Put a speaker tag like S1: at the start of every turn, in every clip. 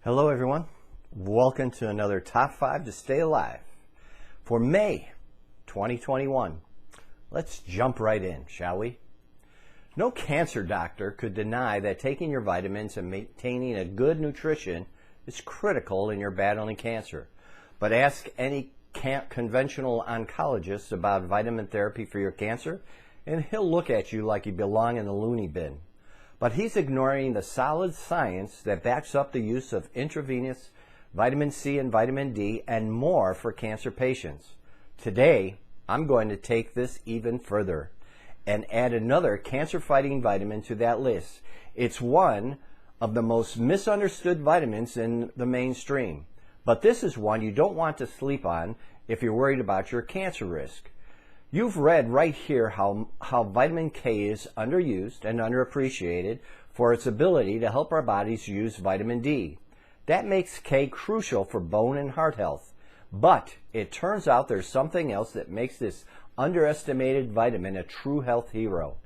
S1: Hello everyone, welcome to another Top 5 to Stay Alive for May 2021. Let's jump right in, shall we? No cancer doctor could deny that taking your vitamins and maintaining a good nutrition is critical in your battling cancer. But ask any conventional oncologist about vitamin therapy for your cancer and he'll look at you like you belong in the loony bin. But he's ignoring the solid science that backs up the use of intravenous vitamin C and vitamin D and more for cancer patients. Today, I'm going to take this even further and add another cancer-fighting vitamin to that list. It's one of the most misunderstood vitamins in the mainstream. But this is one you don't want to sleep on if you're worried about your cancer risk. You've read right here how vitamin K is underused and underappreciated for its ability to help our bodies use vitamin D. That makes K crucial for bone and heart health. But it turns out there's something else that makes this underestimated vitamin a true health hero.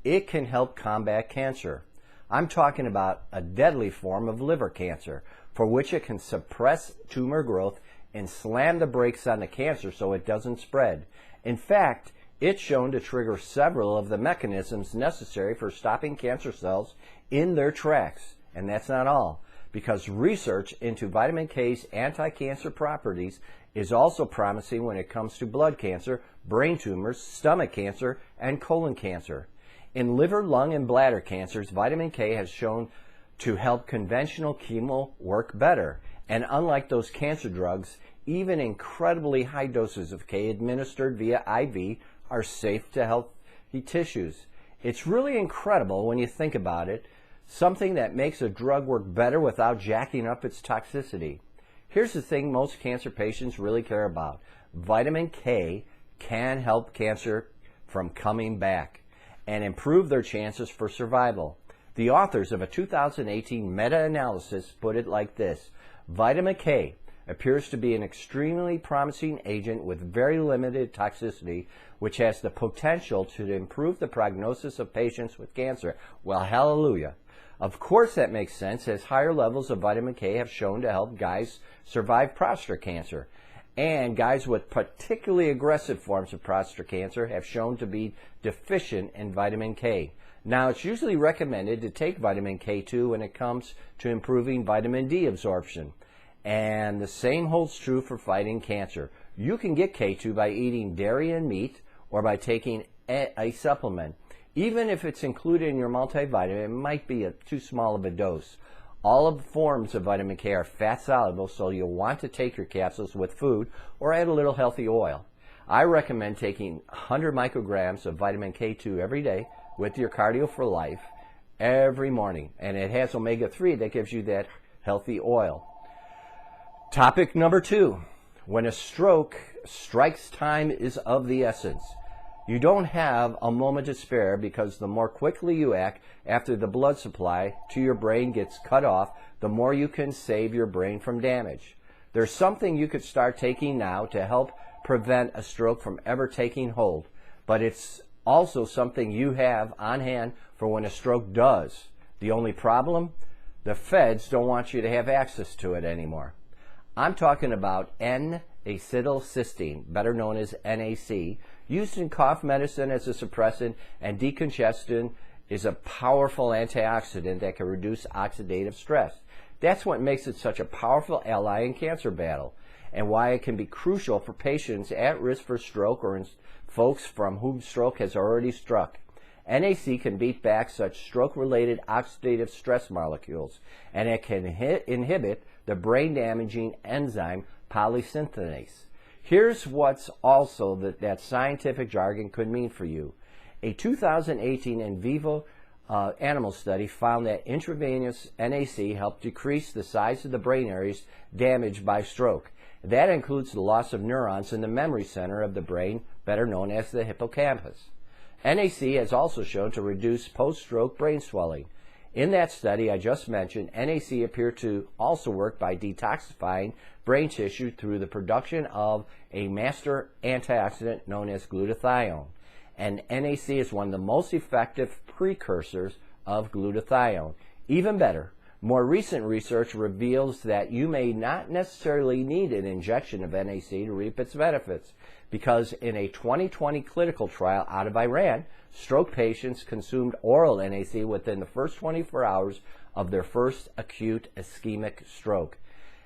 S1: It can help combat cancer. I'm talking about a deadly form of liver cancer, for which it can suppress tumor growth and slam the brakes on the cancer so it doesn't spread. In fact, it's shown to trigger several of the mechanisms necessary for stopping cancer cells in their tracks. And that's not all, because research into vitamin K's anti-cancer properties is also promising when it comes to blood cancer, brain tumors, stomach cancer, and colon cancer. In liver, lung, and bladder cancers, vitamin K has shown to help conventional chemo work better. And unlike those cancer drugs, even incredibly high doses of K administered via IV are safe to healthy tissues. It's really incredible when you think about it, something that makes a drug work better without jacking up its toxicity. Here's the thing most cancer patients really care about. Vitamin K can help cancer from coming back and improve their chances for survival. The authors of a 2018 meta-analysis put it like this: vitamin K appears to be an extremely promising agent with very limited toxicity, which has the potential to improve the prognosis of patients with cancer. Well, hallelujah. Of course that makes sense, as higher levels of vitamin K have shown to help guys survive prostate cancer. And guys with particularly aggressive forms of prostate cancer have shown to be deficient in vitamin K. Now, it's usually recommended to take vitamin K2 when it comes to improving vitamin D absorption. And the same holds true for fighting cancer. You can get K2 by eating dairy and meat or by taking a supplement. Even if it's included in your multivitamin, it might be too small of a dose. All of the forms of vitamin K are fat soluble, so you'll want to take your capsules with food or add a little healthy oil. I recommend taking 100 micrograms of vitamin K2 every day with your CardioForLIfe every morning. And it has omega-3 that gives you that healthy oil. Topic number 2. When a stroke strikes, time is of the essence. You don't have a moment to spare, because the more quickly you act after the blood supply to your brain gets cut off, the more you can save your brain from damage. There's something you could start taking now to help prevent a stroke from ever taking hold, but it's also something you have on hand for when a stroke does. The only problem? The feds don't want you to have access to it anymore. I'm talking about N-acetylcysteine, better known as NAC, used in cough medicine as a suppressant, and decongestant is a powerful antioxidant that can reduce oxidative stress. That's what makes it such a powerful ally in cancer battle, and why it can be crucial for patients at risk for stroke or in folks from whom stroke has already struck. NAC can beat back such stroke-related oxidative stress molecules, and it can inhibit the brain-damaging enzyme polysynthetase. Here's what's also that scientific jargon could mean for you. A 2018 in vivo animal study found that intravenous NAC helped decrease the size of the brain areas damaged by stroke. That includes the loss of neurons in the memory center of the brain, better known as the hippocampus. NAC has also shown to reduce post-stroke brain swelling. In that study I just mentioned, NAC appeared to also work by detoxifying brain tissue through the production of a master antioxidant known as glutathione. And NAC is one of the most effective precursors of glutathione. Even better, More recent research reveals that you may not necessarily need an injection of NAC to reap its benefits, because in a 2020 clinical trial out of Iran, stroke patients consumed oral NAC within the first 24 hours of their first acute ischemic stroke.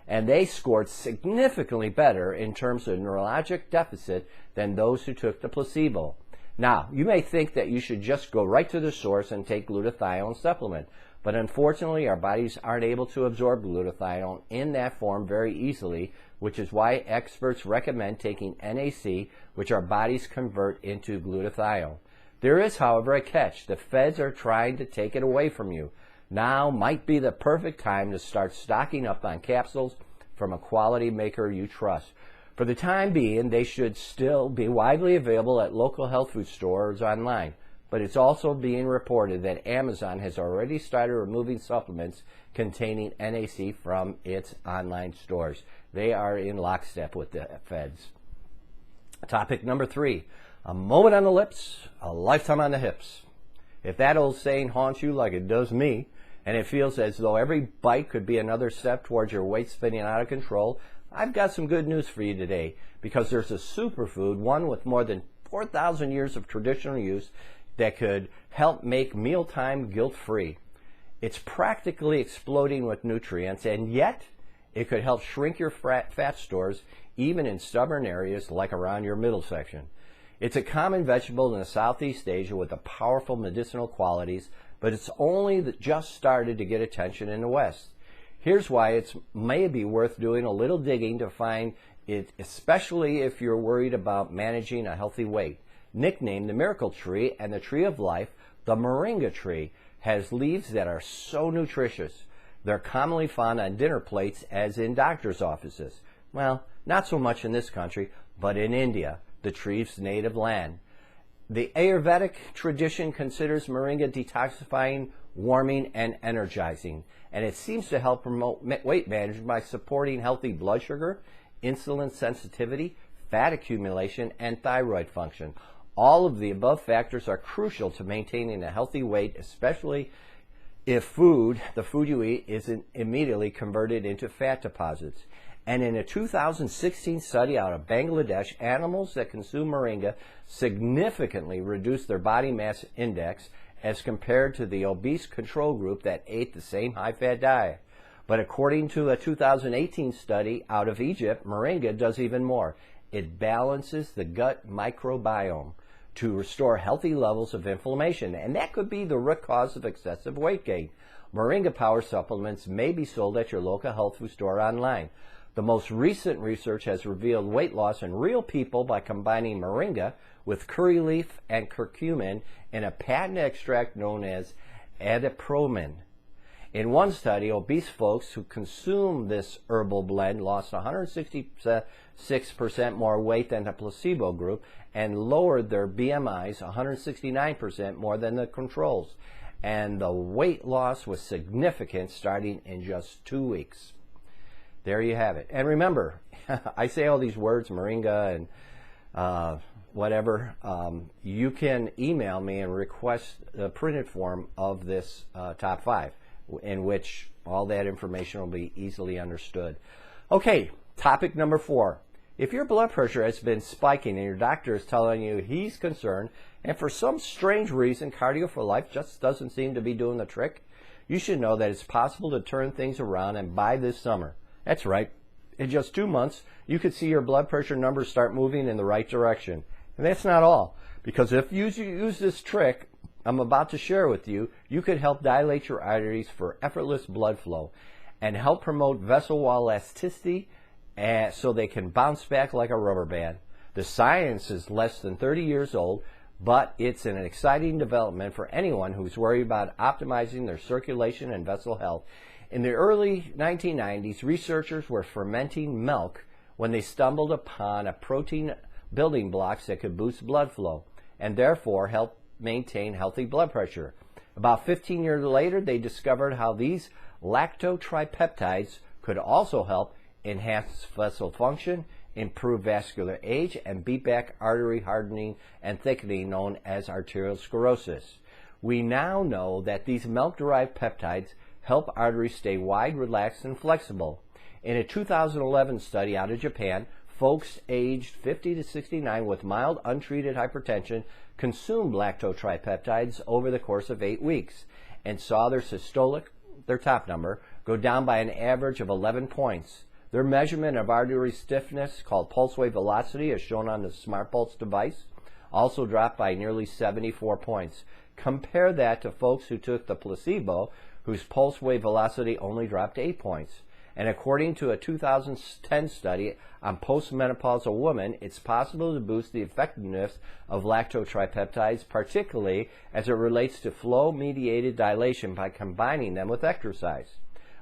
S1: And they scored significantly better in terms of neurologic deficit than those who took the placebo. Now, you may think that you should just go right to the source and take glutathione supplement, but unfortunately our bodies aren't able to absorb glutathione in that form very easily, which is why experts recommend taking NAC, which our bodies convert into glutathione. There is, however, a catch. The feds are trying to take it away from you. Now might be the perfect time to start stocking up on capsules from a quality maker you trust. For the time being, they should still be widely available at local health food stores online, but it's also being reported that Amazon has already started removing supplements containing NAC from its online stores. They are in lockstep with the feds. Topic number 3, a moment on the lips, a lifetime on the hips. If that old saying haunts you like it does me, and it feels as though every bite could be another step towards your weight spinning out of control, I've got some good news for you today, because there's a superfood, one with more than 4,000 years of traditional use, that could help make mealtime guilt-free. It's practically exploding with nutrients, and yet it could help shrink your fat stores even in stubborn areas like around your middle section. It's a common vegetable in Southeast Asia with the powerful medicinal qualities, but it's only just started to get attention in the West. Here's why it's maybe worth doing a little digging to find it, especially if you're worried about managing a healthy weight. Nicknamed the miracle tree and the tree of life, the moringa tree has leaves that are so nutritious. They're commonly found on dinner plates as in doctors' offices. Well, not so much in this country, but in India, the tree's native land. The Ayurvedic tradition considers moringa detoxifying, warming, and energizing, and it seems to help promote weight management by supporting healthy blood sugar, insulin sensitivity, fat accumulation, and thyroid function. All of the above factors are crucial to maintaining a healthy weight, especially if the food you eat isn't immediately converted into fat deposits. And in a 2016 study out of Bangladesh, animals that consume moringa significantly reduced their body mass index as compared to the obese control group that ate the same high-fat diet. But according to a 2018 study out of Egypt, moringa does even more. It balances the gut microbiome to restore healthy levels of inflammation, and that could be the root cause of excessive weight gain. Moringa Power supplements may be sold at your local health food store or online. The most recent research has revealed weight loss in real people by combining moringa with curry leaf and curcumin in a patent extract known as adipromin. In one study, obese folks who consumed this herbal blend lost 166% more weight than the placebo group and lowered their BMIs 169% more than the controls. And the weight loss was significant starting in just 2 weeks. There you have it. And remember, I say all these words, moringa and whatever. You can email me and request a printed form of this top 5, in which all that information will be easily understood. Okay, topic number 4. If your blood pressure has been spiking and your doctor is telling you he's concerned, and for some strange reason CardioForLIfe just doesn't seem to be doing the trick, you should know that it's possible to turn things around and by this summer. That's right. In just 2 months, you could see your blood pressure numbers start moving in the right direction. And that's not all, because if you use this trick I'm about to share with you, you could help dilate your arteries for effortless blood flow and help promote vessel wall elasticity so they can bounce back like a rubber band. The science is less than 30 years old, but it's an exciting development for anyone who's worried about optimizing their circulation and vessel health. In the early 1990s, researchers were fermenting milk when they stumbled upon a protein building blocks that could boost blood flow and therefore help maintain healthy blood pressure. About 15 years later, they discovered how these lactotripeptides could also help enhance vessel function, improve vascular age, and beat back artery hardening and thickening known as arteriosclerosis. We now know that these milk-derived peptides help arteries stay wide, relaxed, and flexible. In a 2011 study out of Japan, folks aged 50 to 69 with mild untreated hypertension consumed lactotripeptides over the course of 8 weeks and saw their systolic, their top number, go down by an average of 11 points. Their measurement of artery stiffness, called pulse wave velocity, as shown on the SmartPulse device, also dropped by nearly 74 points. Compare that to folks who took the placebo, whose pulse wave velocity only dropped 8 points. And according to a 2010 study on postmenopausal women, it's possible to boost the effectiveness of lactotripeptides, particularly as it relates to flow-mediated dilation by combining them with exercise.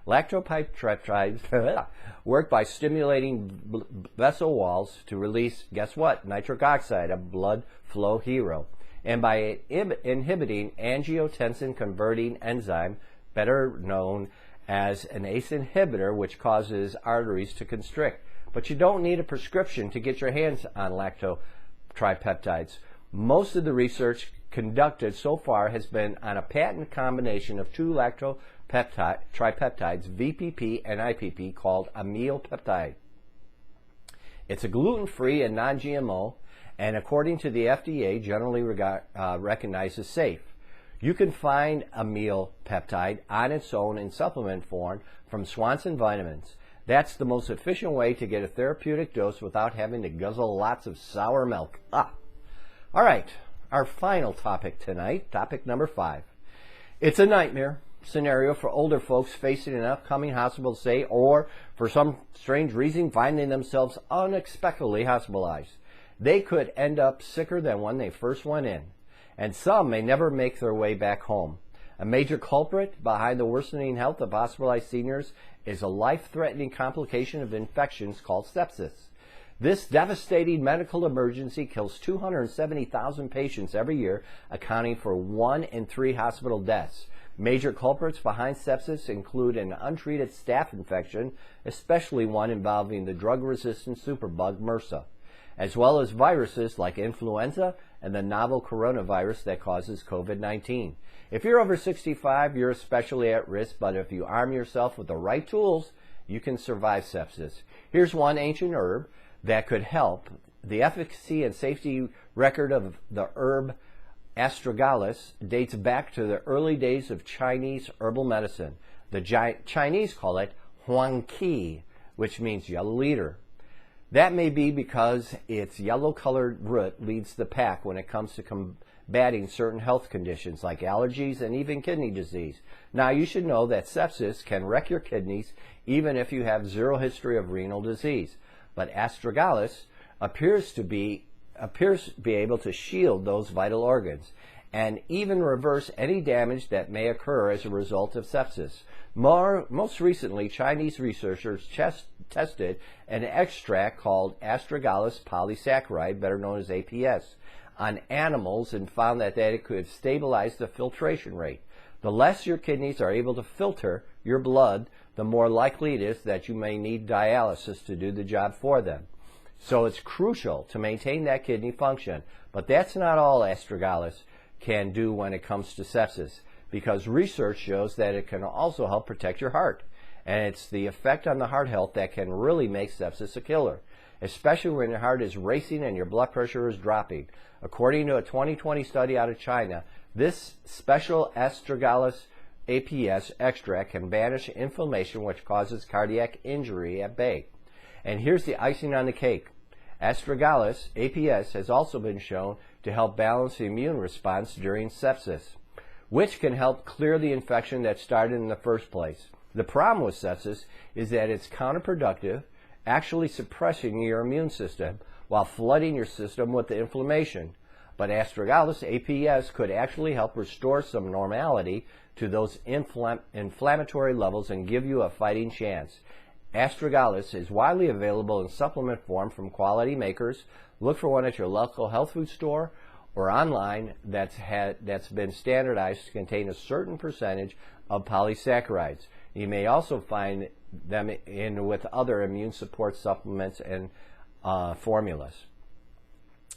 S1: Lactotripeptides work by stimulating vessel walls to release, guess what, nitric oxide, a blood flow hero, and by inhibiting angiotensin-converting enzyme, better known as an ACE inhibitor, which causes arteries to constrict. But you don't need a prescription to get your hands on lactotripeptides. Most of the research conducted so far has been on a patent combination of two lactotripeptides, VPP and IPP, called amyl peptide. It's a gluten-free and non-GMO, and according to the FDA, generally recognized as safe. You can find amyl peptide on its own in supplement form from Swanson Vitamins. That's the most efficient way to get a therapeutic dose without having to guzzle lots of sour milk. All right, our final topic tonight, topic number 5. It's a nightmare scenario for older folks facing an upcoming hospital stay or, for some strange reason, finding themselves unexpectedly hospitalized. They could end up sicker than when they first went in, and some may never make their way back home. A major culprit behind the worsening health of hospitalized seniors is a life-threatening complication of infections called sepsis. This devastating medical emergency kills 270,000 patients every year, accounting for 1 in 3 hospital deaths. Major culprits behind sepsis include an untreated staph infection, especially one involving the drug-resistant superbug MRSA, as well as viruses like influenza and the novel coronavirus that causes COVID-19. If you're over 65, you're especially at risk, but if you arm yourself with the right tools, you can survive sepsis. Here's one ancient herb that could help. The efficacy and safety record of the herb astragalus dates back to the early days of Chinese herbal medicine. The Chinese call it huangqi, which means yellow leader. That may be because its yellow-colored root leads the pack when it comes to combating certain health conditions like allergies and even kidney disease. Now, you should know that sepsis can wreck your kidneys even if you have zero history of renal disease. But astragalus appears to be able to shield those vital organs and even reverse any damage that may occur as a result of sepsis. Most recently, Chinese researchers tested an extract called astragalus polysaccharide, better known as APS, on animals and found that it could stabilize the filtration rate. The less your kidneys are able to filter your blood, the more likely it is that you may need dialysis to do the job for them. So it's crucial to maintain that kidney function. But that's not all astragalus can do when it comes to sepsis, because research shows that it can also help protect your heart. And it's the effect on the heart health that can really make sepsis a killer, especially when your heart is racing and your blood pressure is dropping. According to a 2020 study out of China, this special astragalus APS extract can banish inflammation, which causes cardiac injury at bay. And here's the icing on the cake. Astragalus APS has also been shown to help balance the immune response during sepsis, which can help clear the infection that started in the first place. The problem with sepsis is that it's counterproductive, actually suppressing your immune system while flooding your system with the inflammation. But astragalus APS could actually help restore some normality to those inflammatory levels and give you a fighting chance. Astragalus is widely available in supplement form from quality makers. Look for one at your local health food store or online that's been standardized to contain a certain percentage of polysaccharides. You may also find them with other immune support supplements and formulas.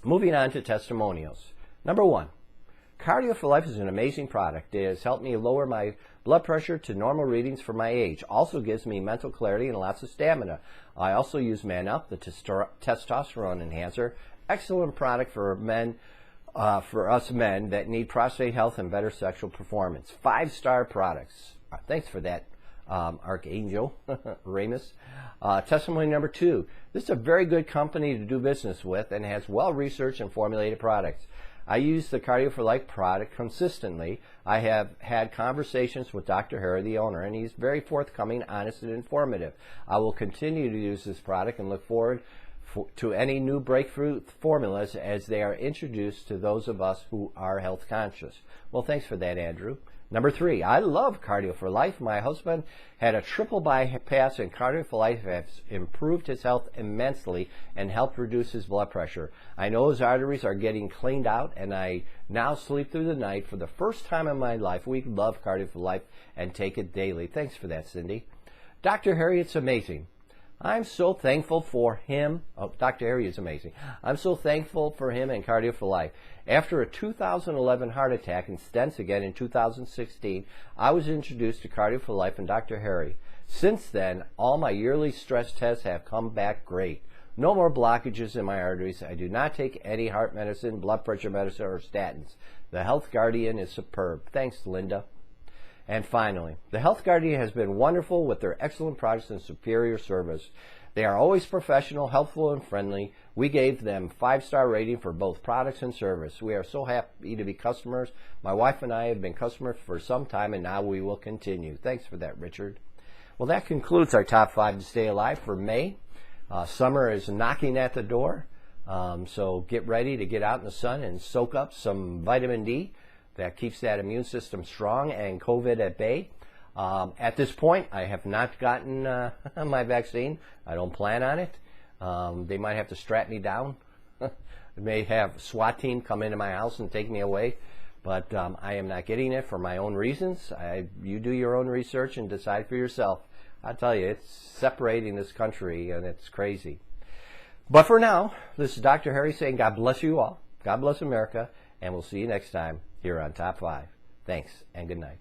S1: Moving on to testimonials. Number 1, CardioForLIfe is an amazing product. It has helped me lower my blood pressure to normal readings for my age. Also gives me mental clarity and lots of stamina. I also use Man Up, the testosterone enhancer. Excellent product for men, for us men that need prostate health and better sexual performance. 5-star products. Thanks for that, Archangel Ramus. Testimony number 2. This is a very good company to do business with and has well-researched and formulated products. I use the CardioForLIfe product consistently. I have had conversations with Dr. Harry, the owner, and he's very forthcoming, honest, and informative. I will continue to use this product and look forward to any new breakthrough formulas as they are introduced to those of us who are health conscious. Well, thanks for that, Andrew. Number 3, I love CardioForLIfe. My husband had a triple bypass, and CardioForLIfe has improved his health immensely and helped reduce his blood pressure. I know his arteries are getting cleaned out, and I now sleep through the night. For the first time in my life, we love CardioForLIfe and take it daily. Thanks for that, Cindy. Dr. Harry, it's amazing. I'm so thankful for him. Oh, Dr. Harry is amazing. I'm so thankful for him and CardioForLIfe. After a 2011 heart attack and stents again in 2016, I was introduced to CardioForLIfe and Dr. Harry. Since then, all my yearly stress tests have come back great. No more blockages in my arteries. I do not take any heart medicine, blood pressure medicine, or statins. The Health Guardian is superb. Thanks, Linda. And finally, the Health Guardian has been wonderful with their excellent products and superior service. They are always professional, helpful, and friendly. We gave them 5-star rating for both products and service. We are so happy to be customers. My wife and I have been customers for some time, and now we will continue. Thanks for that, Richard. Well, that concludes our top 5 to stay alive for May. Summer is knocking at the door, so get ready to get out in the sun and soak up some vitamin D. That keeps that immune system strong and COVID at bay. At this point, I have not gotten my vaccine. I don't plan on it. They might have to strap me down. They may have SWAT team come into my house and take me away. But I am not getting it for my own reasons. You do your own research and decide for yourself. I tell you, it's separating this country, and it's crazy. But for now, this is Dr. Harry saying God bless you all. God bless America. And we'll see you next time here on Top 5. Thanks, and good night.